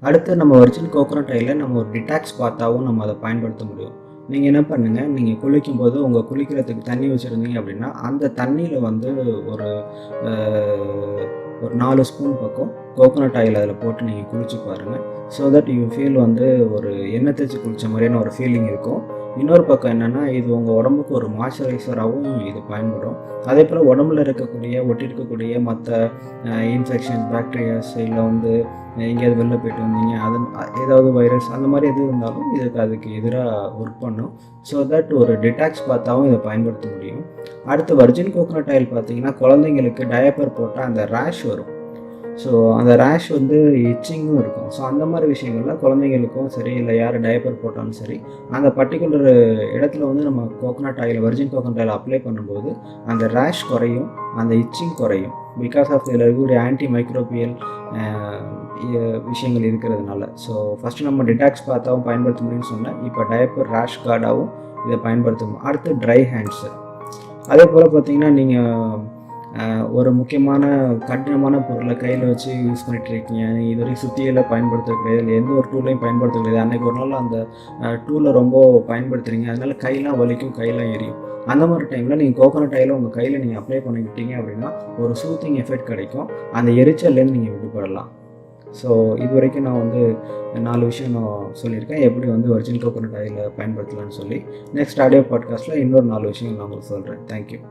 அடுத்து நம்ம original coconut ஆயிலில் நம்ம ஒரு டிடாக்ஸ் பாத்தாவும் நம்ம அதை பயன்படுத்த முடியும். நீங்கள் என்ன பண்ணுங்கள், நீங்கள் குளிக்கும்போது உங்கள் குளிக்கிறதுக்கு தண்ணி வச்சுருந்தீங்க அப்படின்னா அந்த தண்ணியில் வந்து ஒரு ஒரு 4 ஸ்பூன் பக்கம் கோகோனட் ஆயில் அதில் போட்டு நீங்கள் குளிச்சு பாருங்கள். ஸோ தட் யூ ஃபீல் வந்து ஒரு எண்ணெய் தேய்ச்சி குளித்த மாதிரியான ஒரு ஃபீலிங் இருக்கும். இன்னொரு பக்கம் என்னென்னா, இது உங்கள் உடம்புக்கு ஒரு மாய்ஸ்சரைசராகவும் இது பயன்படும். அதே போல் உடம்புல ஒட்டியிருக்கக்கூடிய மற்ற இன்ஃபெக்ஷன்ஸ், பாக்டீரியாஸ், இல்லை வந்து எங்கேயாவது வெளில போய்ட்டு வந்தீங்க, அது ஏதாவது வைரஸ் அந்த மாதிரி எது இருந்தாலும் அதுக்கு எதிராக ஒர்க் பண்ணும். ஸோ தட் ஒரு டிடாக்ஸ் பாத்தாவும் இதை பயன்படுத்த முடியும். அடுத்து வர்ஜின் கோகோனட் ஆயில் பார்த்தீங்கன்னா, குழந்தைங்களுக்கு டயப்பர் போட்டால் அந்த ரேஷ் வரும். ஸோ அந்த ரேஷ் வந்து இச்சிங்கும் இருக்கும். ஸோ அந்த மாதிரி விஷயங்கள்லாம் குழந்தைங்களுக்கும் சரி, இல்லை யார் டயப்பர் போட்டாலும் சரி, அந்த பர்டிகுலர் இடத்துல வந்து நம்ம coconut oil, virgin coconut oil apply பண்ணும்போது அந்த ரேஷ் குறையும், அந்த இச்சிங் குறையும். பிகாஸ் ஆஃப் இதில் இருக்கக்கூடிய ஆன்டி மைக்ரோபியல் விஷயங்கள் இருக்கிறதுனால. ஸோ ஃபஸ்ட்டு நம்ம டிடாக்ஸ் பாத்தாவும் பயன்படுத்த முடியும்னு சொன்னேன். இப்போ டயப்பர் ரேஷ் கார்டாகவும் இதை பயன்படுத்தணும். அடுத்து ட்ரை ஹேண்ட்ஸு. அதே போல் பார்த்தீங்கன்னா, நீங்கள் ஒரு முக்கியமான கடினமான பொருளை கையில் வச்சு யூஸ் பண்ணிகிட்ருக்கீங்க, இது வரைக்கும் சுத்தியெல்லாம் பயன்படுத்த கிடையாது, இல்லை எந்த ஒரு டூலையும் பயன்படுத்த கிடையாது, அன்றைக்கி ஒரு நாள் அந்த டூலை ரொம்ப பயன்படுத்துகிறீங்க, அதனால் கையெல்லாம் வலிக்கும், கையெல்லாம் எரியும். அந்த மாதிரி டைமில் நீங்கள் கோகோனட் ஆயிலை உங்கள் கையில் நீங்கள் அப்ளை பண்ணிக்கிட்டீங்க அப்படின்னா ஒரு சூத்திங் எஃபெக்ட் கிடைக்கும். அந்த எரிச்சல்லேருந்து நீங்கள் விடுபடலாம். ஸோ இது வரைக்கும் நான் வந்து 4 விஷயம் நான் சொல்லியிருக்கேன், எப்படி வந்து ஒரிஜினல் கோகோனட் ஆயிலை பயன்படுத்தலாம்னு சொல்லி. நெக்ஸ்ட் ஆடியோ பாட்காஸ்ட்டில் இன்னொரு 4 விஷயம் நான் உங்களுக்கு சொல்கிறேன். தேங்க்யூ.